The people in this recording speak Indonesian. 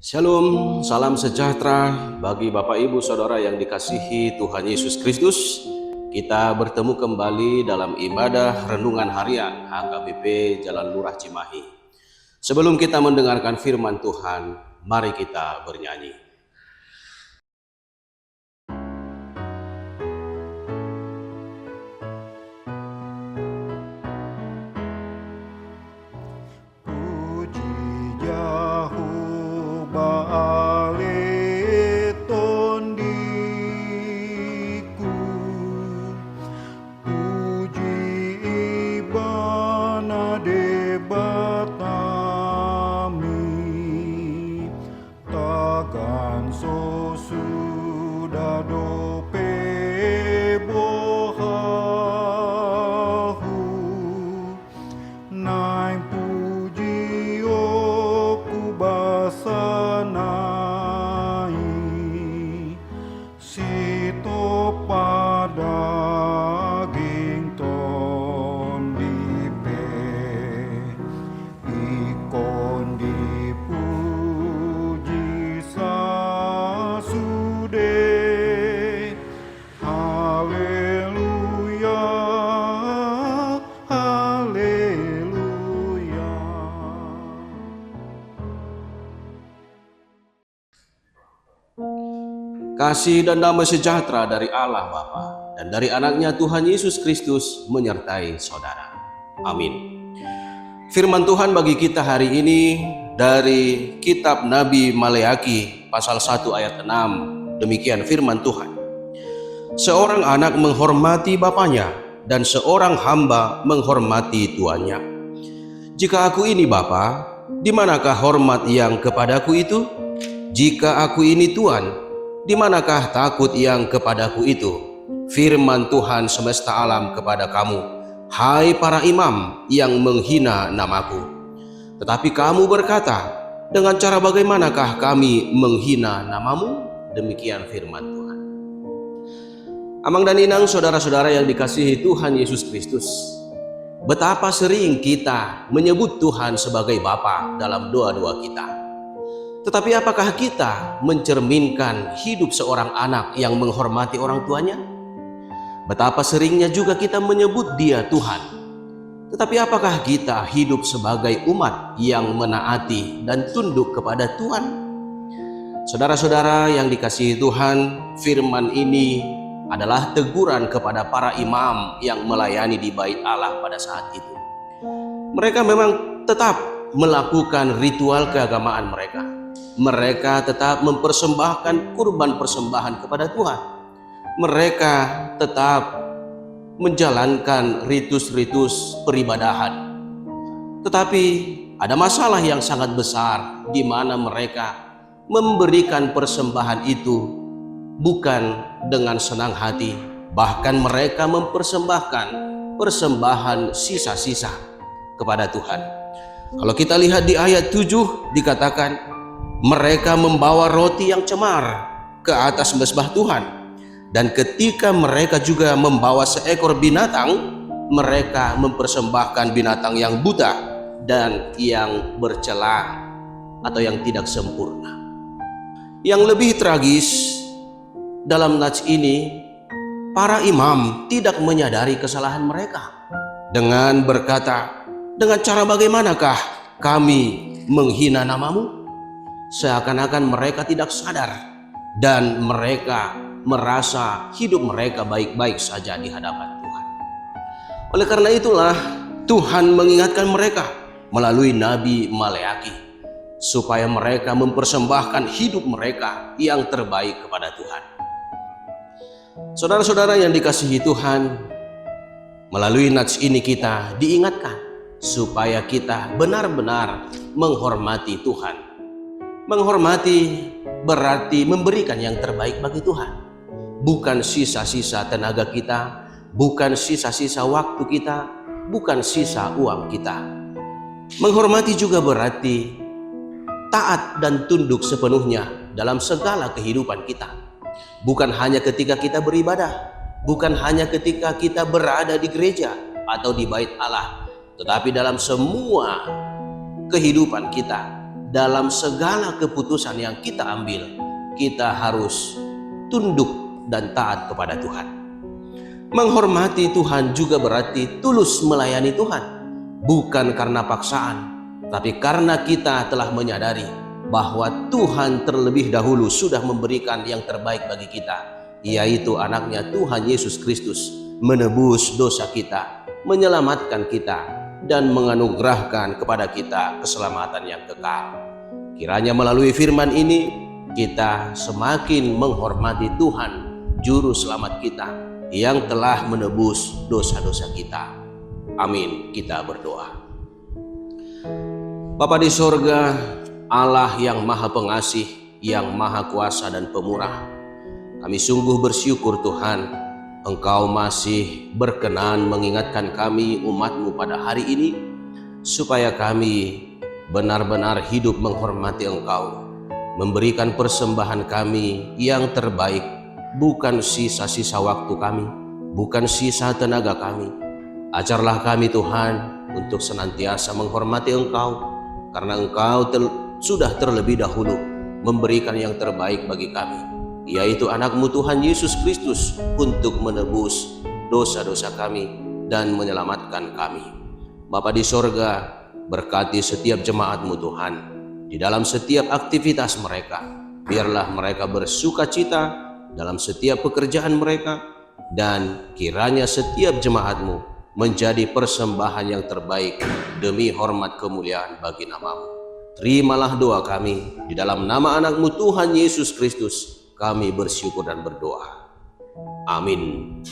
Shalom, salam sejahtera bagi Bapak Ibu Saudara yang dikasihi Tuhan Yesus Kristus. Kita bertemu kembali dalam ibadah renungan harian HKBP Jalan Lurah Cimahi. Sebelum kita mendengarkan firman Tuhan, mari kita bernyanyi. Kasih dan damai sejahtera dari Allah Bapa dan dari anaknya Tuhan Yesus Kristus menyertai saudara. Amin. Firman Tuhan bagi kita hari ini dari kitab Nabi Maleaki pasal 1 ayat 6. Demikian firman Tuhan. Seorang anak menghormati bapaknya dan seorang hamba menghormati tuannya. Jika aku ini bapa, di manakah hormat yang kepadaku itu? Jika aku ini tuan, di manakah takut yang kepadaku itu? Firman Tuhan semesta alam kepada kamu, hai para imam yang menghina namaku. Tetapi kamu berkata, dengan cara bagaimanakah kami menghina namamu? Demikian firman Tuhan. Amang dan inang, saudara-saudara yang dikasihi Tuhan Yesus Kristus, betapa sering kita menyebut Tuhan sebagai Bapa dalam doa-doa kita. Tetapi apakah kita mencerminkan hidup seorang anak yang menghormati orang tuanya? Betapa seringnya juga kita menyebut Dia Tuhan. Tetapi apakah kita hidup sebagai umat yang menaati dan tunduk kepada Tuhan? Saudara-saudara yang dikasihi Tuhan, firman ini adalah teguran kepada para imam yang melayani di bait Allah pada saat itu. Mereka memang tetap melakukan ritual keagamaan mereka. Mereka tetap mempersembahkan kurban persembahan kepada Tuhan. Mereka tetap menjalankan ritus-ritus peribadahan. Tetapi ada masalah yang sangat besar di mana mereka memberikan persembahan itu bukan dengan senang hati. Bahkan mereka mempersembahkan persembahan sisa-sisa kepada Tuhan. Kalau kita lihat di ayat 7 dikatakan, mereka membawa roti yang cemar ke atas mezbah Tuhan. Dan ketika mereka juga membawa seekor binatang, mereka mempersembahkan binatang yang buta dan yang bercela atau yang tidak sempurna. Yang lebih tragis dalam nats ini, para imam tidak menyadari kesalahan mereka dengan berkata, dengan cara bagaimanakah kami menghina namamu? Seakan-akan mereka tidak sadar dan mereka merasa hidup mereka baik-baik saja di hadapan Tuhan. Oleh karena itulah Tuhan mengingatkan mereka melalui Nabi Maleaki supaya mereka mempersembahkan hidup mereka yang terbaik kepada Tuhan. Saudara-saudara yang dikasihi Tuhan, melalui nats ini kita diingatkan supaya kita benar-benar menghormati Tuhan. Menghormati berarti memberikan yang terbaik bagi Tuhan. Bukan sisa-sisa tenaga kita, bukan sisa-sisa waktu kita, bukan sisa uang kita. Menghormati juga berarti taat dan tunduk sepenuhnya dalam segala kehidupan kita. Bukan hanya ketika kita beribadah, bukan hanya ketika kita berada di gereja atau di bait Allah, tetapi dalam semua kehidupan kita, dalam segala keputusan yang kita ambil, kita harus tunduk dan taat kepada Tuhan. Menghormati Tuhan juga berarti tulus melayani Tuhan, bukan karena paksaan, tapi karena kita telah menyadari bahwa Tuhan terlebih dahulu sudah memberikan yang terbaik bagi kita, yaitu anaknya Tuhan Yesus Kristus, menebus dosa kita, menyelamatkan kita, dan menganugerahkan kepada kita keselamatan yang kekal. Kiranya melalui firman ini, kita semakin menghormati Tuhan, Juru Selamat kita, yang telah menebus dosa-dosa kita. Amin. Kita berdoa. Bapa di sorga, Allah yang Maha Pengasih, yang Maha Kuasa dan Pemurah, kami sungguh bersyukur Tuhan, Engkau masih berkenan mengingatkan kami umat-Mu pada hari ini, supaya kami benar-benar hidup menghormati Engkau, memberikan persembahan kami yang terbaik, bukan sisa-sisa waktu kami, bukan sisa tenaga kami. Ajarlah kami Tuhan untuk senantiasa menghormati Engkau, karena Engkau sudah terlebih dahulu memberikan yang terbaik bagi kami, yaitu anak-Mu Tuhan Yesus Kristus, untuk menebus dosa-dosa kami dan menyelamatkan kami. Bapa di sorga, berkati setiap jemaat-Mu Tuhan, di dalam setiap aktivitas mereka. Biarlah mereka bersuka cita dalam setiap pekerjaan mereka, dan kiranya setiap jemaat-Mu menjadi persembahan yang terbaik demi hormat kemuliaan bagi nama-Mu. Terimalah doa kami, di dalam nama anak-Mu Tuhan Yesus Kristus kami bersyukur dan berdoa. Amin.